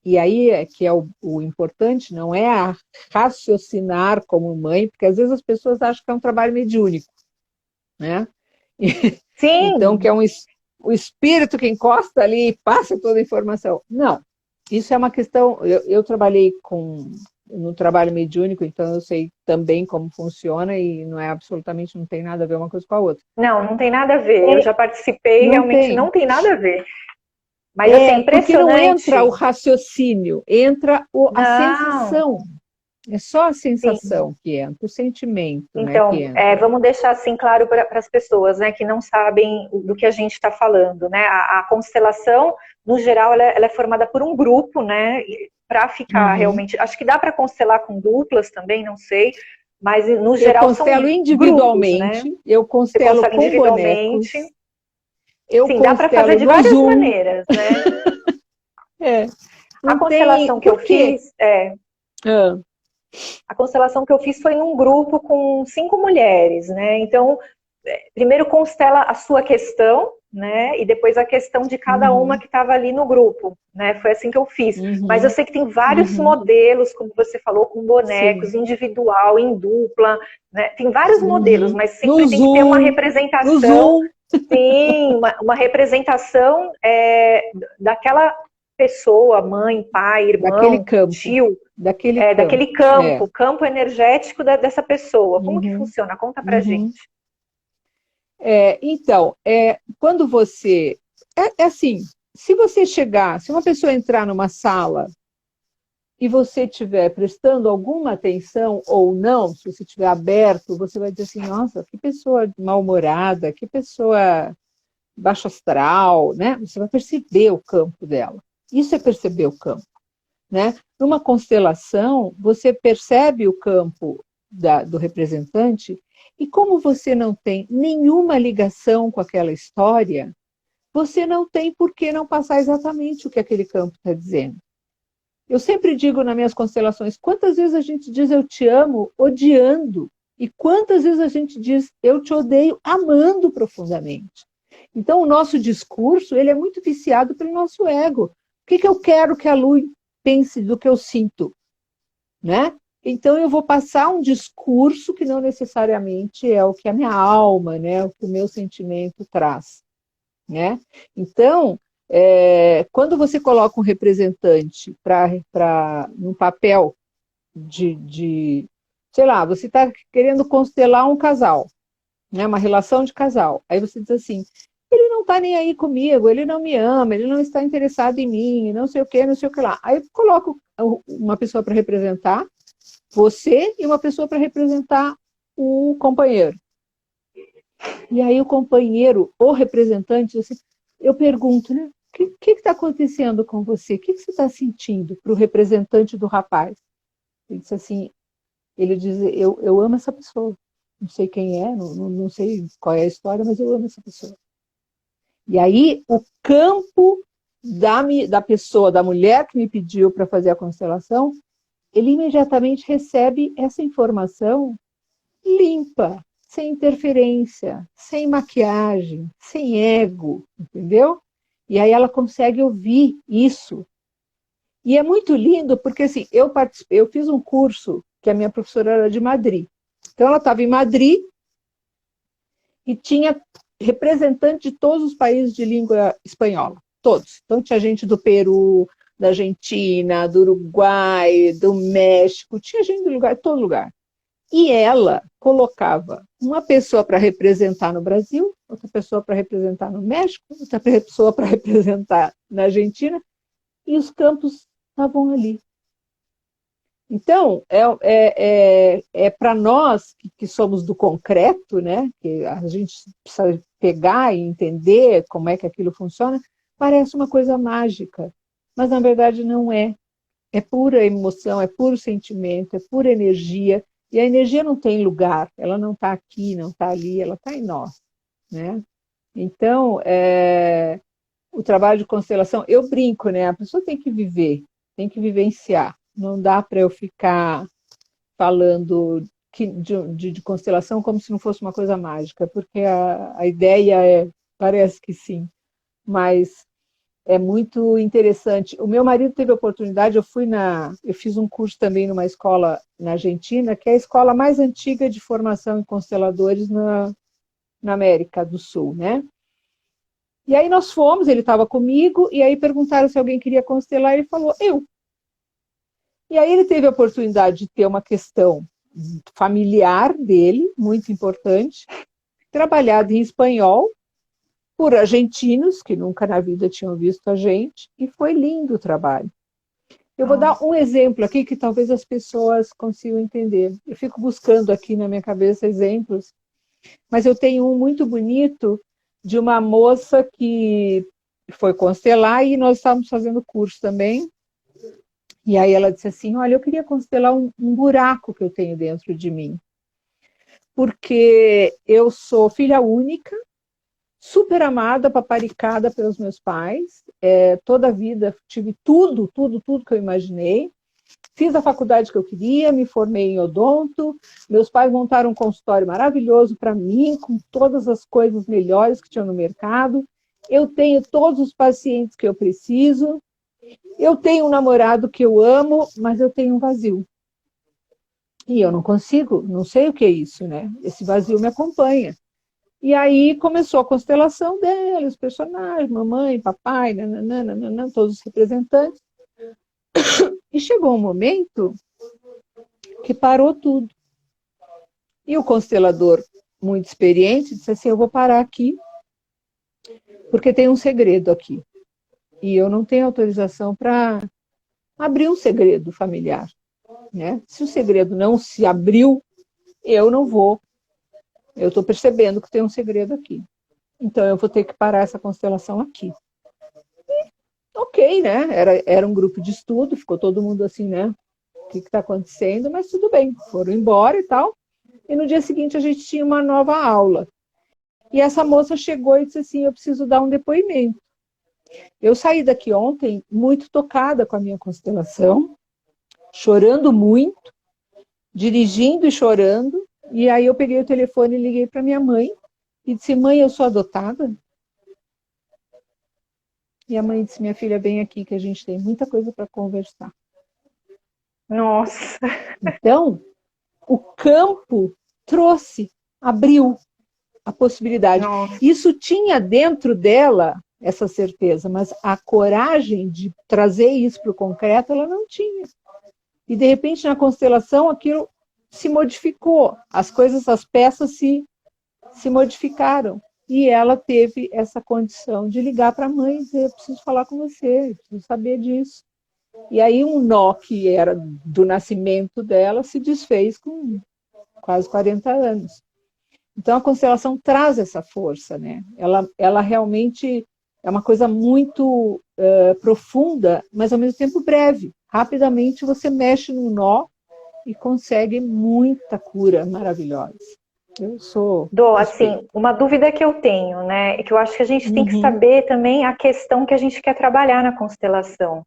E aí é que é o importante, não é a raciocinar como mãe, porque às vezes as pessoas acham que é um trabalho mediúnico, né? Sim. Então, que é o espírito que encosta ali e passa toda a informação. Não, isso é uma questão. Eu trabalhei no trabalho mediúnico, então eu sei também como funciona e não tem nada a ver uma coisa com a outra. Não tem nada a ver. Eu já participei, realmente não tem nada a ver. Mas assim, é impressionante. Porque não entra o raciocínio, entra a sensação. É só a sensação que entra, o sentimento, então, né, que entra. Vamos deixar assim claro para as pessoas, né, que não sabem do que a gente está falando, né? A constelação, no geral, ela é formada por um grupo, né? Para ficar realmente. Acho que dá para constelar com duplas também, não sei. Mas no geral são grupos, eu constelo individualmente, né? eu constelo com individualmente. bonecos. Sim, dá para fazer de várias maneiras, né? A constelação que eu fiz a constelação que eu fiz foi num grupo com 5 mulheres, né? Então, primeiro constela a sua questão, né? E depois a questão de cada uma que estava ali no grupo, né? Foi assim que eu fiz. Mas eu sei que tem vários modelos, como você falou, com bonecos, individual, em dupla, né? Tem vários modelos, mas sempre tem que ter uma representação. Sim, uma representação daquela pessoa, mãe, pai, Daquele irmão, campo. tio, Daquele campo. daquele campo, campo energético dessa pessoa. Como que Uhum, funciona? Conta pra uhum. gente. Então, quando você... É assim, se você chegar, se uma pessoa entrar numa sala e você estiver prestando alguma atenção ou não, se você estiver aberto, você vai dizer assim, nossa, que pessoa mal-humorada, que pessoa baixo astral, né? Você vai perceber o campo dela. Isso é perceber o campo, né? Numa constelação, você percebe o campo do representante e como você não tem nenhuma ligação com aquela história, você não tem por que não passar exatamente o que aquele campo está dizendo. Eu sempre digo nas minhas constelações, quantas vezes a gente diz eu te amo odiando e quantas vezes a gente diz eu te odeio amando profundamente. Então o nosso discurso ele é muito viciado pelo nosso ego. O que eu quero que a Lu pense do que eu sinto, né? Então eu vou passar um discurso que não necessariamente é o que a minha alma, né, o que o meu sentimento traz, né? Então, quando você coloca um representante num papel sei lá, você está querendo constelar um casal, né, uma relação de casal. Aí você diz assim, ele não está nem aí comigo, ele não me ama, ele não está interessado em mim, não sei o que, não sei o que lá. Aí eu coloco uma pessoa para representar você e uma pessoa para representar o companheiro. E aí o companheiro, o representante, assim, eu pergunto, né? O que está acontecendo com você? O que você está sentindo para o representante do rapaz? Ele disse assim, ele diz, eu amo essa pessoa. Não sei quem é, não sei qual é a história, mas eu amo essa pessoa. E aí o campo da pessoa, da mulher que me pediu para fazer a constelação, ele imediatamente recebe essa informação limpa, sem interferência, sem maquiagem, sem ego, entendeu? E aí ela consegue ouvir isso. E é muito lindo porque assim, eu fiz um curso que a minha professora era de Madrid. Então ela estava em Madrid e tinha representante de todos os países de língua espanhola, todos. Então tinha gente do Peru, da Argentina, do Uruguai, do México, tinha gente de todo lugar. E ela colocava uma pessoa para representar no Brasil, outra pessoa para representar no México, outra pessoa para representar na Argentina, e os campos estavam ali. Então, para nós que somos do concreto, né, que a gente precisa pegar e entender como é que aquilo funciona, parece uma coisa mágica, mas na verdade não é. É pura emoção, é puro sentimento, é pura energia. E a energia não tem lugar, ela não está aqui, não está ali, ela está em nós, né? Então, o trabalho de constelação, eu brinco, né? A pessoa tem que viver, tem que vivenciar. Não dá para eu ficar falando de constelação como se não fosse uma coisa mágica, porque a ideia parece que sim, mas é muito interessante. O meu marido teve a oportunidade, eu fiz um curso também numa escola na Argentina, que é a escola mais antiga de formação em consteladores na América do Sul, né? E aí nós fomos, ele estava comigo, e aí perguntaram se alguém queria constelar, e ele falou, eu. E aí ele teve a oportunidade de ter uma questão familiar dele, muito importante, trabalhada em espanhol, por argentinos, que nunca na vida tinham visto a gente, e foi lindo o trabalho. Eu vou dar um exemplo aqui que talvez as pessoas consigam entender. Eu fico buscando aqui na minha cabeça exemplos, mas eu tenho um muito bonito de uma moça que foi constelar e nós estávamos fazendo curso também. E aí ela disse assim, olha, eu queria constelar um buraco que eu tenho dentro de mim. Porque eu sou filha única, super amada, paparicada pelos meus pais. Toda a vida tive tudo que eu imaginei. Fiz a faculdade que eu queria, me formei em odonto. Meus pais montaram um consultório maravilhoso para mim, com todas as coisas melhores que tinham no mercado. Eu tenho todos os pacientes que eu preciso. Eu tenho um namorado que eu amo, mas eu tenho um vazio. E eu não consigo, não sei o que é isso, né? Esse vazio me acompanha. E aí começou a constelação dela, os personagens, mamãe, papai, nananana, todos os representantes. E chegou um momento que parou tudo. E o constelador, muito experiente, disse assim, eu vou parar aqui, porque tem um segredo aqui. E eu não tenho autorização para abrir um segredo familiar. Né? Se o segredo não se abriu, eu não vou. Eu estou percebendo que tem um segredo aqui. Então, eu vou ter que parar essa constelação aqui. E, ok, né? Era um grupo de estudo, ficou todo mundo assim, né? O que está acontecendo? Mas tudo bem, foram embora e tal. E no dia seguinte a gente tinha uma nova aula. E essa moça chegou e disse assim, eu preciso dar um depoimento. Eu saí daqui ontem muito tocada com a minha constelação, chorando muito, dirigindo e chorando. E aí eu peguei o telefone e liguei para minha mãe e disse, mãe, eu sou adotada? E a mãe disse, minha filha, vem aqui que a gente tem muita coisa para conversar. Nossa! Então, o campo abriu a possibilidade. Nossa. Isso tinha dentro dela essa certeza, mas a coragem de trazer isso para o concreto ela não tinha. E de repente na constelação aquilo se modificou, as coisas, as peças se modificaram. E ela teve essa condição de ligar para a mãe e dizer, eu preciso falar com você, eu preciso saber disso. E aí um nó que era do nascimento dela se desfez com quase 40 anos. Então a constelação traz essa força, né? Ela realmente é uma coisa muito profunda, mas ao mesmo tempo breve. Rapidamente você mexe no nó e consegue muita cura maravilhosa. Eu sou... Dô, assim, uma dúvida que eu tenho, né, é que eu acho que a gente tem que saber também a questão que a gente quer trabalhar na constelação.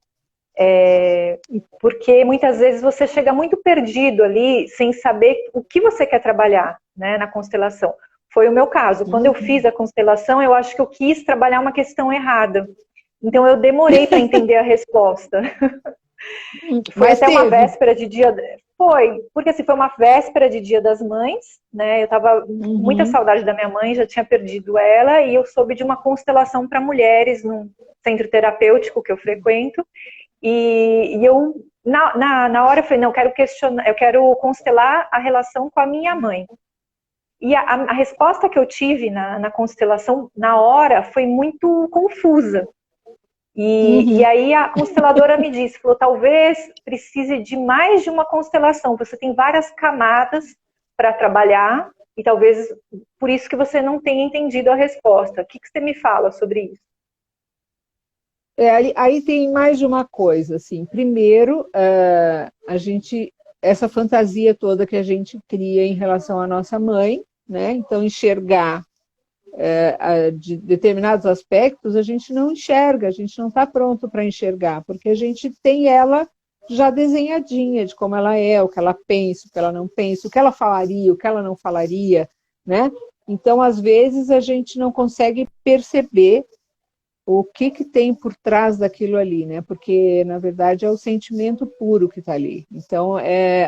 Porque muitas vezes você chega muito perdido ali, sem saber o que você quer trabalhar, né, na constelação. Foi o meu caso. Quando eu fiz a constelação, eu acho que eu quis trabalhar uma questão errada. Então eu demorei para entender a resposta. Foi até uma véspera de dia... Foi, porque assim, foi uma véspera de Dia das Mães, né? Eu tava com muita saudade da minha mãe, já tinha perdido ela, e eu soube de uma constelação para mulheres num centro terapêutico que eu frequento. E eu, na hora, eu falei, não, eu quero constelar a relação com a minha mãe. E a resposta que eu tive na constelação, na hora, foi muito confusa. E aí a consteladora me disse, falou, talvez precise de mais de uma constelação. Você tem várias camadas para trabalhar e talvez por isso que você não tenha entendido a resposta. O que você me fala sobre isso? Aí tem mais de uma coisa, assim. Primeiro, essa fantasia toda que a gente cria em relação à nossa mãe, né? Então, enxergar de determinados aspectos, a gente não enxerga, a gente não está pronto para enxergar, porque a gente tem ela já desenhadinha de como ela é, o que ela pensa, o que ela não pensa, o que ela falaria, o que ela não falaria, né? Então, às vezes, a gente não consegue perceber o que tem por trás daquilo ali, né? Porque, na verdade, é o sentimento puro que está ali. Então,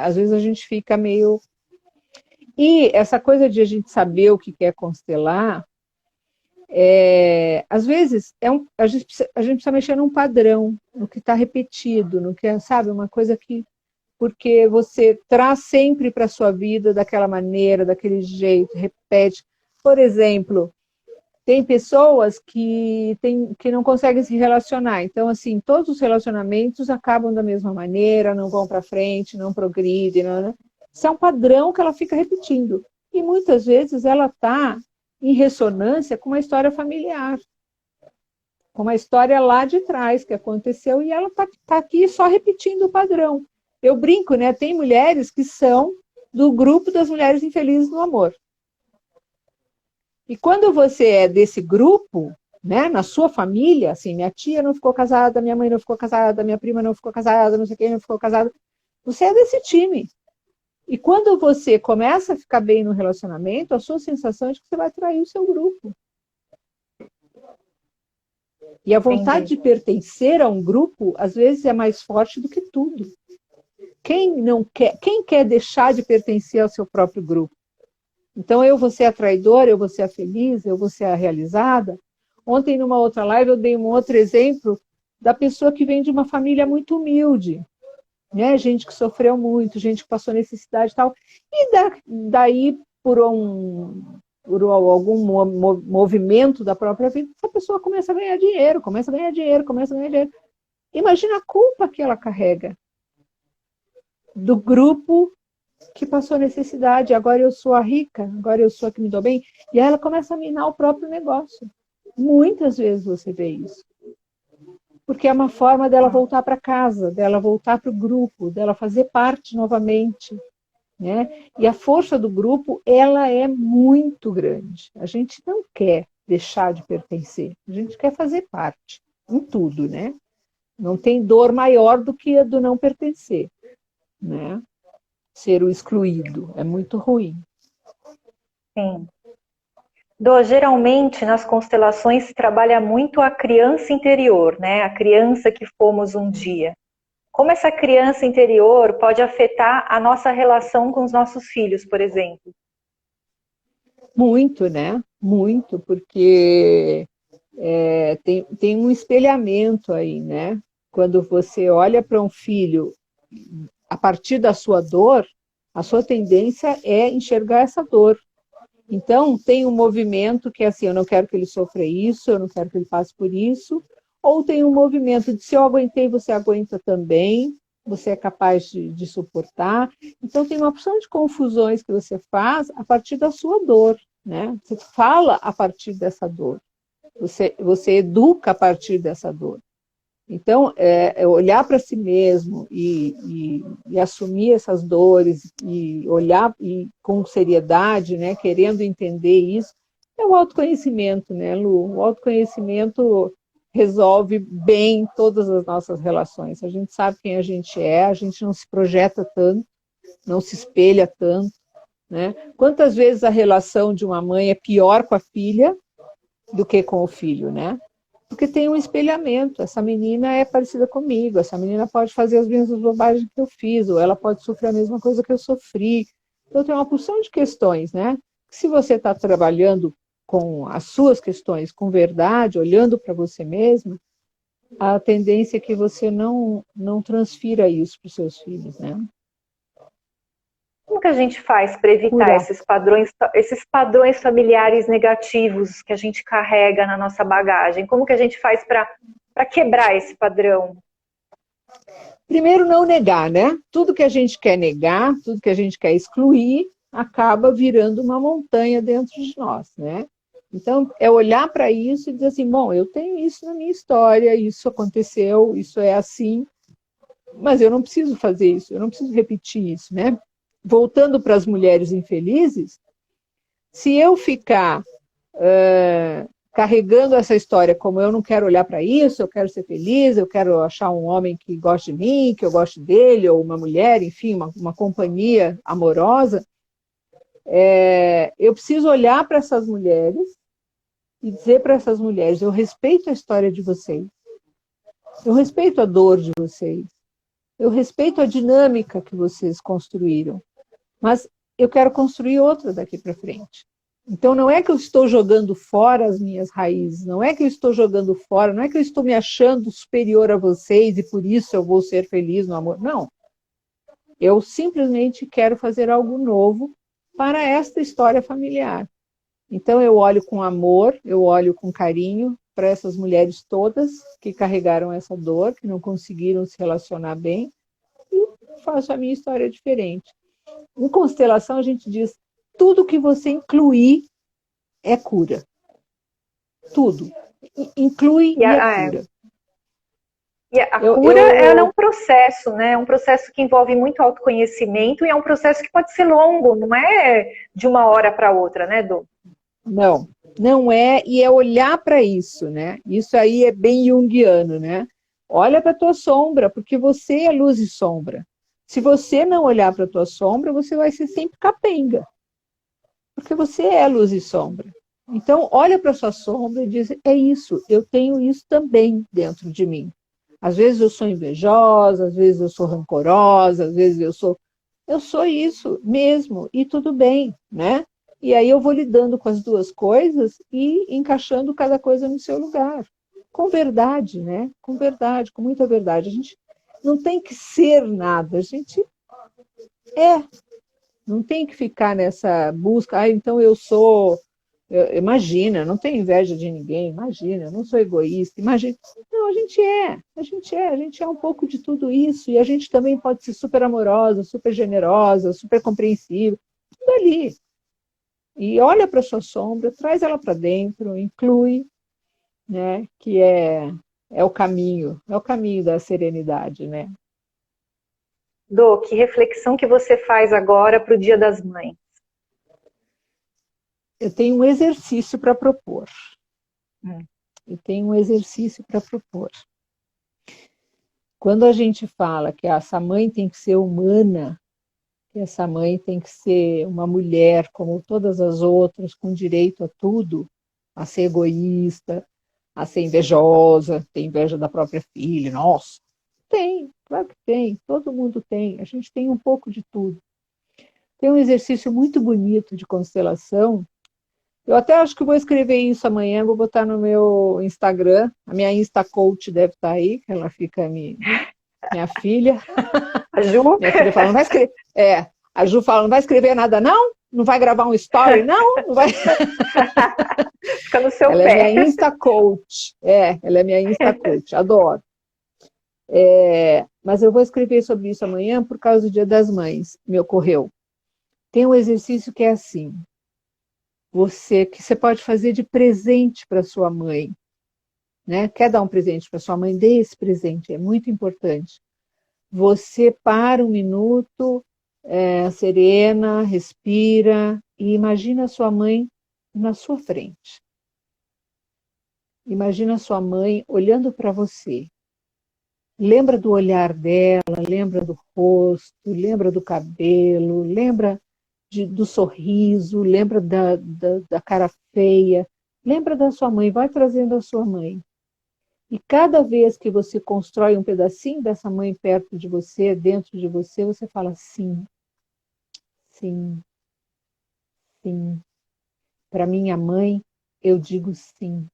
às vezes a gente fica meio... E essa coisa de a gente saber o que quer constelar, às vezes, a gente precisa mexer num padrão, no que está repetido, no que é, sabe, uma coisa que... Porque você traz sempre para a sua vida daquela maneira, daquele jeito, repete. Por exemplo, tem pessoas que não conseguem se relacionar. Então, assim, todos os relacionamentos acabam da mesma maneira, não vão para frente, não progridem. Não. Isso é um padrão que ela fica repetindo. E muitas vezes ela está em ressonância com uma história familiar, com uma história lá de trás que aconteceu e ela está aqui só repetindo o padrão. Eu brinco, né? Tem mulheres que são do grupo das mulheres infelizes no amor. E quando você é desse grupo, né, na sua família, assim, minha tia não ficou casada, minha mãe não ficou casada, minha prima não ficou casada, não sei quem não ficou casada, você é desse time. E quando você começa a ficar bem no relacionamento, a sua sensação é de que você vai trair o seu grupo. E a vontade de pertencer a um grupo, às vezes, é mais forte do que tudo. Quem quer deixar de pertencer ao seu próprio grupo? Então, eu vou ser a traidora, eu vou ser a feliz, eu vou ser a realizada. Ontem, numa outra live, eu dei um outro exemplo da pessoa que vem de uma família muito humilde, né? Gente que sofreu muito, gente que passou necessidade e tal. E daí, por algum movimento da própria vida, essa pessoa começa a ganhar dinheiro, começa a ganhar dinheiro, começa a ganhar dinheiro. Imagina a culpa que ela carrega do grupo que passou necessidade. Agora eu sou a rica, agora eu sou a que me dou bem. E aí ela começa a minar o próprio negócio. Muitas vezes você vê isso. Porque é uma forma dela voltar para casa, dela voltar para o grupo, dela fazer parte novamente. Né? E a força do grupo, ela é muito grande. A gente não quer deixar de pertencer, a gente quer fazer parte em tudo, né? Não tem dor maior do que a do não pertencer, né? Ser o excluído é muito ruim. Sim. Geralmente, nas constelações, se trabalha muito a criança interior, né? A criança que fomos um dia. Como essa criança interior pode afetar a nossa relação com os nossos filhos, por exemplo? Muito, né? Muito, porque tem um espelhamento aí, né? Quando você olha para um filho a partir da sua dor, a sua tendência é enxergar essa dor. Então, tem um movimento que é assim, eu não quero que ele sofra isso, eu não quero que ele passe por isso, ou tem um movimento de se eu aguentei, você aguenta também, você é capaz de suportar. Então, tem uma opção de confusões que você faz a partir da sua dor, né? Você fala a partir dessa dor, você educa a partir dessa dor. Então, olhar para si mesmo e assumir essas dores e olhar com seriedade, né, querendo entender isso, é o autoconhecimento, né, Lu? O autoconhecimento resolve bem todas as nossas relações. A gente sabe quem a gente não se projeta tanto, não se espelha tanto, né? Quantas vezes a relação de uma mãe é pior com a filha do que com o filho, né? Porque tem um espelhamento. Essa menina é parecida comigo, essa menina pode fazer as mesmas bobagens que eu fiz, ou ela pode sofrer a mesma coisa que eu sofri. Então, tem uma porção de questões, né? Se você está trabalhando com as suas questões com verdade, olhando para você mesma, a tendência é que você não transfira isso para os seus filhos, né? Como que a gente faz para evitar esses padrões familiares negativos que a gente carrega na nossa bagagem? Como que a gente faz para quebrar esse padrão? Primeiro, não negar, né? Tudo que a gente quer negar, tudo que a gente quer excluir, acaba virando uma montanha dentro de nós, né? Então, é olhar para isso e dizer assim, bom, eu tenho isso na minha história, isso aconteceu, isso é assim, mas eu não preciso fazer isso, eu não preciso repetir isso, né? Voltando para as mulheres infelizes, se eu ficar carregando essa história como eu não quero olhar para isso, eu quero ser feliz, eu quero achar um homem que goste de mim, que eu goste dele, ou uma mulher, enfim, uma companhia amorosa, eu preciso olhar para essas mulheres e dizer para essas mulheres, eu respeito a história de vocês, eu respeito a dor de vocês, eu respeito a dinâmica que vocês construíram, mas eu quero construir outra daqui para frente. Então, não é que eu estou jogando fora as minhas raízes, não é que eu estou jogando fora, não é que eu estou me achando superior a vocês e por isso eu vou ser feliz no amor. Não. Eu simplesmente quero fazer algo novo para esta história familiar. Então, eu olho com amor, eu olho com carinho para essas mulheres todas que carregaram essa dor, que não conseguiram se relacionar bem, e faço a minha história diferente. Em constelação, a gente diz, tudo que você incluir é cura. Tudo. Inclui e é cura. E a cura é um processo, né? É um processo que envolve muito autoconhecimento e é um processo que pode ser longo, não é de uma hora para outra, né, Dô? Não, não é, e é olhar para isso, né? Isso aí é bem junguiano, né? Olha para a tua sombra, porque você é luz e sombra. Se você não olhar para a tua sombra, você vai ser sempre capenga. Porque você é luz e sombra. Então, olha para a sua sombra e diz, é isso, eu tenho isso também dentro de mim. Às vezes eu sou invejosa, às vezes eu sou rancorosa, às vezes eu sou isso mesmo, e tudo bem, né? E aí eu vou lidando com as duas coisas e encaixando cada coisa no seu lugar. Com verdade, né? Com verdade, com muita verdade. A gente não tem que ser nada, a gente é. Não tem que ficar nessa busca, então eu sou. Imagina, não tenho inveja de ninguém, imagina, eu não sou egoísta, imagina. Não, a gente é um pouco de tudo isso, e a gente também pode ser super amorosa, super generosa, super compreensiva, tudo ali. E olha para a sua sombra, traz ela para dentro, inclui, né, que é o caminho da serenidade, né? Dô, que reflexão que você faz agora para o Dia das Mães? Eu tenho um exercício para propor. Hum. Eu tenho um exercício para propor. Quando a gente fala que essa mãe tem que ser humana, que essa mãe tem que ser uma mulher como todas as outras, com direito a tudo, a ser egoísta, a ser invejosa, ter inveja da própria filha, nossa, tem, claro que tem, todo mundo tem, a gente tem um pouco de tudo. Tem um exercício muito bonito de constelação. Eu até acho que vou escrever isso amanhã, vou botar no meu Instagram. A minha Insta Coach deve estar aí, que ela fica minha filha. A Ju? Minha filha fala, não vai escrever. A Ju fala, não vai escrever nada, não? Não vai gravar um story, não? Não vai. Fica no seu ela pé. É minha Insta Coach. Ela é minha Insta Coach, adoro. Mas eu vou escrever sobre isso amanhã por causa do Dia das Mães, me ocorreu. Tem um exercício que é assim. Que você pode fazer de presente para sua mãe, né? Quer dar um presente para sua mãe? Dê esse presente, é muito importante. Você para um minuto, serena, respira e imagina a sua mãe na sua frente. Imagina a sua mãe olhando para você. Lembra do olhar dela, lembra do rosto, lembra do cabelo, lembra do sorriso, lembra da cara feia, lembra da sua mãe, vai trazendo a sua mãe. E cada vez que você constrói um pedacinho dessa mãe perto de você, dentro de você, você fala sim, sim, sim. Para minha mãe, eu digo sim.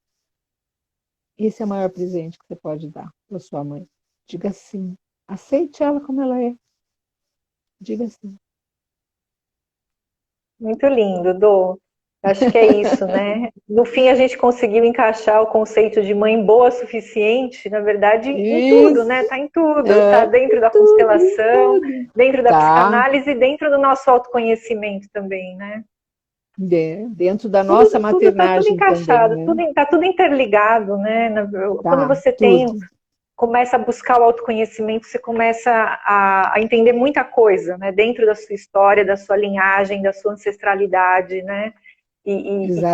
Esse é o maior presente que você pode dar para sua mãe. Diga sim. Aceite ela como ela é. Diga sim. Muito lindo, Dô. Acho que é isso, né? No fim, a gente conseguiu encaixar o conceito de mãe boa o suficiente, na verdade, em tudo, Isso. né? Tá em tudo. Tá dentro da Tudo, constelação, tudo. dentro da Tá. psicanálise e dentro do nosso autoconhecimento também, né? Dentro da Tudo, nossa tudo tá tudo maternagem também, encaixado, né? tá tudo interligado, né? Quando Tá, você tudo. começa a buscar o autoconhecimento, você começa a entender muita coisa, né? Dentro da sua história, da sua linhagem, da sua ancestralidade, né? E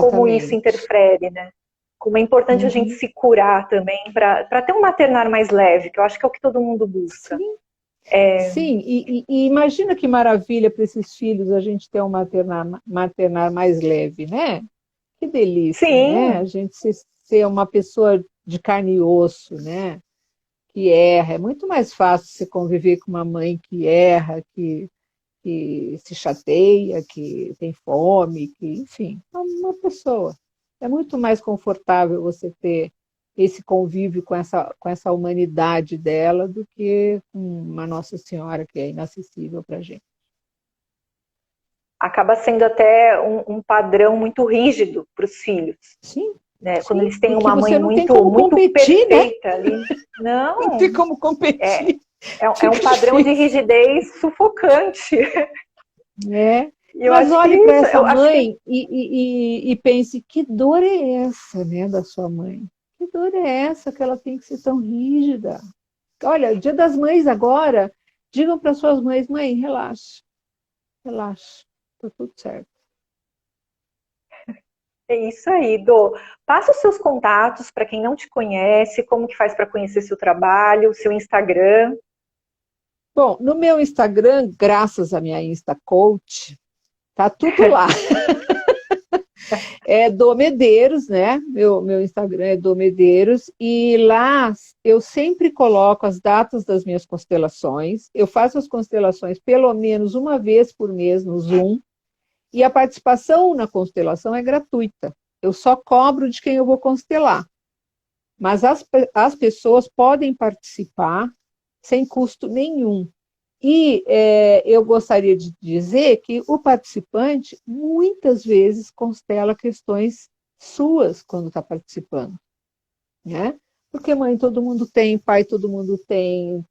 como isso Exatamente. interfere, né? Como é importante a gente Uhum. se curar também para ter um maternar mais leve, que eu acho que é o que todo mundo busca. Sim, sim. E imagina que maravilha para esses filhos a gente ter um maternar mais leve, né? Que delícia, né? A Sim, gente ser uma pessoa de carne e osso, né? Que erra. É muito mais fácil você conviver com uma mãe que erra, que se chateia, que tem fome, que, enfim, é uma pessoa. É muito mais confortável você ter esse convívio com essa humanidade dela do que com uma Nossa Senhora que é inacessível para a gente. acaba sendo até um padrão muito rígido para os filhos. Sim, Né? Quando sim, eles têm porque uma mãe você não tem muito, como muito competir, né? perfeita ali. Não tem Não, como é, competir. é um Fica padrão de difícil. rigidez sufocante. É. E eu Mas acho que olhe para isso, essa eu acho que mãe e pense, que dor é essa, né, da sua mãe? Que dor é essa que ela tem que ser tão rígida? Olha, Dia das Mães agora, digam para suas mães, mãe, relaxa, relaxa, tá tudo certo. é isso aí, Dô. Passa os seus contatos para quem não te conhece, como que faz para conhecer seu trabalho, seu Instagram. Bom, no meu Instagram, graças à minha Insta Coach, tá tudo lá. É Do Medeiros, né? Meu Instagram é Do Medeiros, e lá eu sempre coloco as datas das minhas constelações. Eu faço as constelações pelo menos uma vez por mês no Zoom, E a participação na constelação é gratuita. Eu só cobro de quem eu vou constelar. Mas as pessoas podem participar sem custo nenhum. E eu gostaria de dizer que o participante muitas vezes constela questões suas quando está participando, né? Porque mãe todo mundo tem, pai todo mundo tem,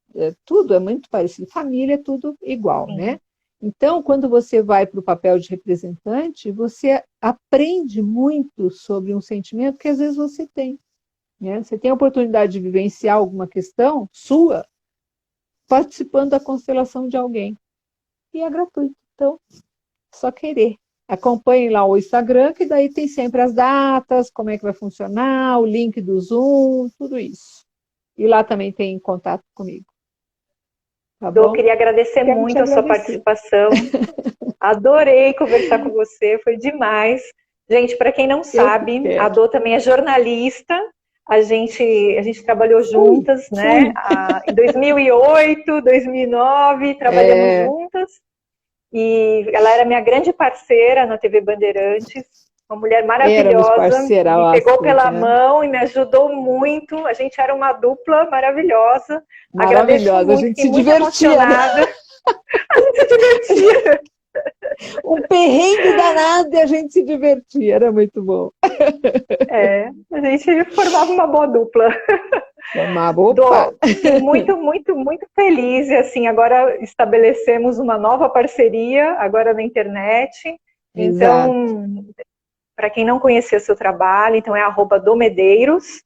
tudo é muito parecido, família é tudo igual, Sim. né? Então, quando você vai para o papel de representante, você aprende muito sobre um sentimento que às vezes você tem, né? Você tem a oportunidade de vivenciar alguma questão sua participando da constelação de alguém. E é gratuito. Então, só querer. Acompanhem lá o Instagram, que daí tem sempre as datas, como é que vai funcionar, o link do Zoom, tudo isso. E lá também tem contato comigo. Tá bom? Eu queria agradecer muito a sua participação. Adorei conversar com você, foi demais. Gente, para quem não sabe, a Dô também é jornalista. A gente trabalhou juntas, né? Em 2008, 2009, trabalhamos juntas. E ela era minha grande parceira na TV Bandeirantes. Uma mulher maravilhosa. Me pegou pela mão e me ajudou muito. A gente era uma dupla maravilhosa. Maravilhosa, a gente se divertia. A gente se divertia. Um perrengue danado e a gente se divertia, era muito bom. A gente formava uma boa dupla. Fiquei muito feliz. E assim, agora estabelecemos uma nova parceria, agora na internet. Então, para quem não conhecia seu trabalho, então é @domedeiros.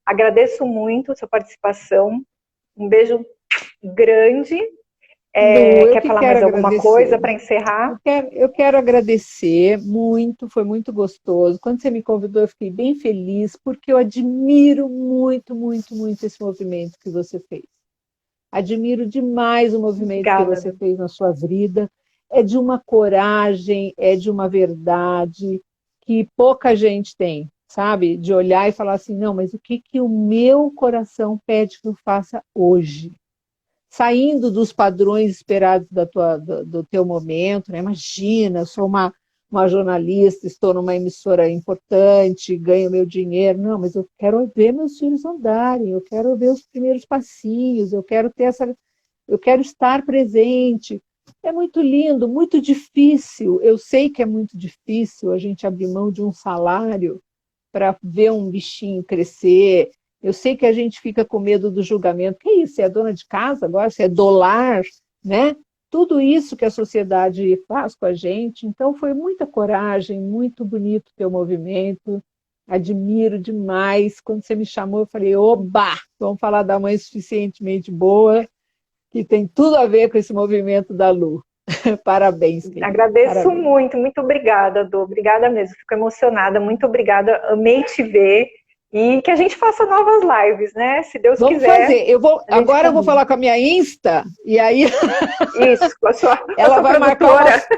Agradeço muito a sua participação. Um beijo grande. Quer falar mais alguma coisa para encerrar? Eu quero agradecer muito, foi muito gostoso. Quando você me convidou, eu fiquei bem feliz, porque eu admiro muito esse movimento que você fez. Admiro demais o movimento que você fez na sua vida. É de uma coragem, é de uma verdade que pouca gente tem, sabe? De olhar e falar assim, não, mas o que o meu coração pede que eu faça hoje? Saindo dos padrões esperados do teu momento, né? Imagina, eu sou uma jornalista, estou numa emissora importante, ganho meu dinheiro. Não, mas eu quero ver meus filhos andarem, eu quero ver os primeiros passinhos, eu quero estar presente. É muito lindo, muito difícil. Eu sei que é muito difícil a gente abrir mão de um salário para ver um bichinho crescer. Eu sei que a gente fica com medo do julgamento. Que isso? Você é dona de casa agora? Você é do lar, né? Tudo isso que a sociedade faz com a gente. Então, foi muita coragem, muito bonito o teu movimento. Admiro demais. Quando você me chamou, eu falei, oba, vamos falar da Mãe Suficientemente Boa, que tem tudo a ver com esse movimento da Lu. Parabéns, querida. Agradeço muito obrigada, Dô. Obrigada mesmo, fico emocionada. Muito obrigada, amei te ver. E que a gente faça novas lives, né? Se Deus quiser. Vamos fazer. Agora eu vou falar com a minha Insta, e aí... Isso, com a sua ela vai marcar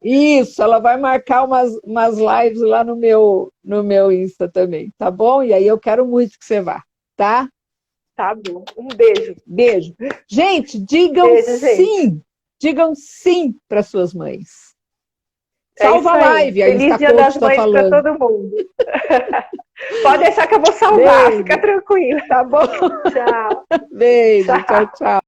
Isso, ela vai marcar umas lives lá no meu Insta também, tá bom? E aí eu quero muito que você vá, tá? Tá bom. Um beijo. Beijo. Gente, digam sim. Digam sim para suas mães. Salva a live. Feliz Dia das Mães para todo mundo. Pode deixar que eu vou salvar, fica tranquila. Tá bom? Tchau. Beijo, tchau.